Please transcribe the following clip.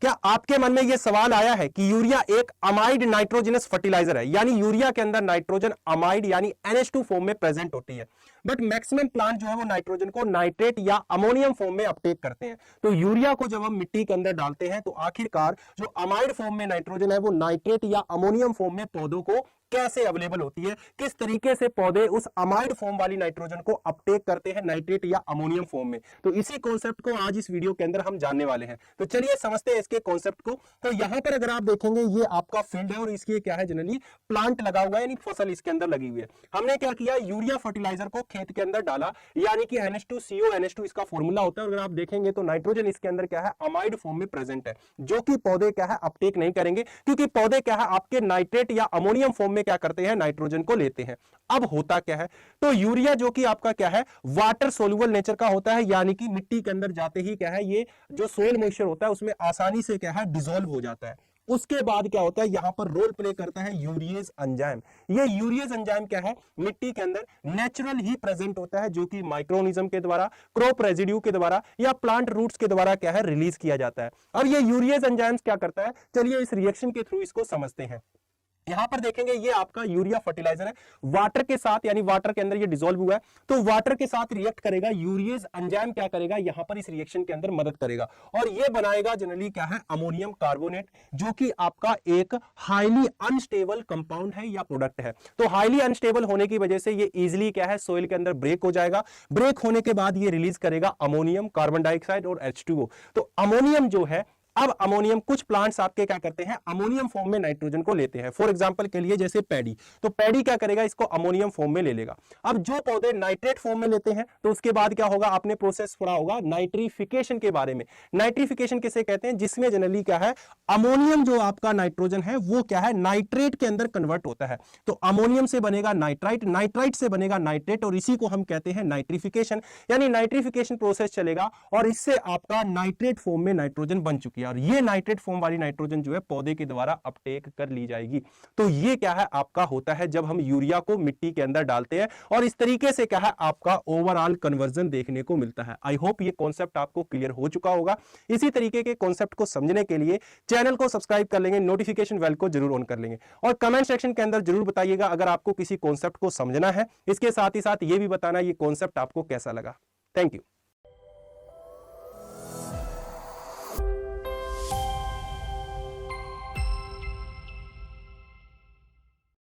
क्या आपके मन में यह सवाल आया है कि यूरिया एक अमाइड नाइट्रोजनस फर्टिलाइजर है, यानी यूरिया के अंदर नाइट्रोजन अमाइड यानी NH2 फॉर्म में प्रेजेंट होती है, बट मैक्सिमम प्लांट जो है वो नाइट्रोजन को नाइट्रेट या अमोनियम फॉर्म में अपटेक करते हैं। तो यूरिया को जब हम मिट्टी के अंदर डालते हैं तो आखिरकार जो अमाइड फॉर्म में नाइट्रोजन है वो नाइट्रेट या अमोनियम फॉर्म में पौधों को कैसे अवेलेबल होती है, किस तरीके से पौधे उस अमाइड फॉर्म वाली नाइट्रोजन को अपटेक करते हैं नाइट्रेट या अमोनियम फॉर्म में। तो इसी कॉन्सेप्ट को आज इस वीडियो के अंदर हम जानने वाले हैं। तो चलिए समझते हैं इसके कॉन्सेप्ट को। तो यहां पर अगर आप देखेंगे ये आपका फील्ड है और इसके क्या है, जनरली प्लांट लगा हुआ है, यानी फसल इसके अंदर लगी हुई है। हमने क्या किया, यूरिया फर्टिलाइजर को खेत के अंदर डाला, यानी कि NH2CO NH2 इसका फॉर्मूला होता है। अगर आप देखेंगे तो नाइट्रोजन इसके अंदर क्या है, अमाइड फॉर्म में प्रेजेंट है, जो कि पौधे क्या है अपटेक नहीं करेंगे, क्योंकि पौधे क्या है आपके नाइट्रेट या अमोनियम फॉर्म में क्या करते हैं, नाइट्रोजन को लेते हैं। अब होता क्या है, तो यूरिया जो कि आपका क्या है, वाटर सोल्यूबल नेचर का होता है, यानी कि मिट्टी के अंदर जाते ही क्या है, ये जो सोइल मॉइस्चर होता है उसमें आसानी से क्या है डिसॉल्व हो जाता है। उसके बाद क्या होता है, यहां पर रोल प्ले करता है यूरियज एंजाइम। ये यूरियज एंजाइम क्या है, मिट्टी के अंदर नेचुरल ही प्रेजेंट होता है, जो कि माइक्रोनिज्म के द्वारा, क्रॉप रेजिड्यू के द्वारा या प्लांट रूट्स के द्वारा क्या है रिलीज किया जाता है। अब ये यूरियज एंजाइम्स क्या करता है, चलिए इस रिएक्शन के थ्रू इसको समझते हैं। यहां पर देखेंगे ये आपका यूरिया फर्टिलाइजर है, वाटर के साथ, यानी वाटर के अंदर ये डिसॉल्व हुआ है, तो वाटर के साथ रिएक्ट करेगा, यूरियज एंजाइम क्या करेगा, यहां पर इस रिएक्शन के अंदर मदद करेगा और ये बनाएगा जनरली क्या है, अमोनियम कार्बोनेट, जो कि आपका एक हाईली अनस्टेबल कंपाउंड है या प्रोडक्ट है। तो हाईली अनस्टेबल होने की वजह से ये इजिली क्या है, सोइल के अंदर ब्रेक हो जाएगा। ब्रेक होने के बाद ये रिलीज करेगा अमोनियम, कार्बन डाइऑक्साइड और H2O। तो अमोनियम जो है, अब अमोनियम, कुछ प्लांट्स आपके क्या करते हैं, अमोनियम फॉर्म में नाइट्रोजन को लेते हैं। फॉर एग्जांपल के लिए जैसे पैडी, तो पैडी क्या करेगा, इसको अमोनियम फॉर्म में ले लेगा। अब जो पौधे नाइट्रेट फॉर्म में लेते हैं तो उसके बाद क्या होगा, आपने प्रोसेस पढ़ा होगा नाइट्रिफिकेशन के बारे में। नाइट्रिफिकेशन किसे कहते हैं, जिसमें जनरली क्या है, अमोनियम जो आपका नाइट्रोजन है वो क्या है, नाइट्रेट के अंदर कन्वर्ट होता है। तो अमोनियम से बनेगा नाइट्राइट, नाइट्राइट से बनेगा नाइट्रेट, और इसी को हम कहते हैं नाइट्रिफिकेशन। यानी नाइट्रिफिकेशन प्रोसेस चलेगा और इससे आपका नाइट्रेट फॉर्म में नाइट्रोजन बन चुकी है, और ये नाइट्रेट फॉर्म वाली नाइट्रोजन जो है पौधे के द्वारा अपटेक कर ली जाएगी। तो ये क्या है आपका होता है जब हम यूरिया को मिट्टी के अंदर डालते हैं, और इस तरीके से क्या है आपका ओवरऑल कन्वर्जन देखने को मिलता है। आई होप ये कॉन्सेप्ट आपको क्लियर हो चुका होगा। इसी तरीके के कॉन्सेप्ट को समझने के लिए चैनल को सब्सक्राइब कर लेंगे, नोटिफिकेशन बेल को जरूर ऑन कर लेंगे, और कमेंट सेक्शन के अंदर जरूर बताइएगा अगर आपको किसी कॉन्सेप्ट को समझना है। इसके साथ ही साथ ये भी बताना ये कॉन्सेप्ट आपको कैसा लगा। Thank you.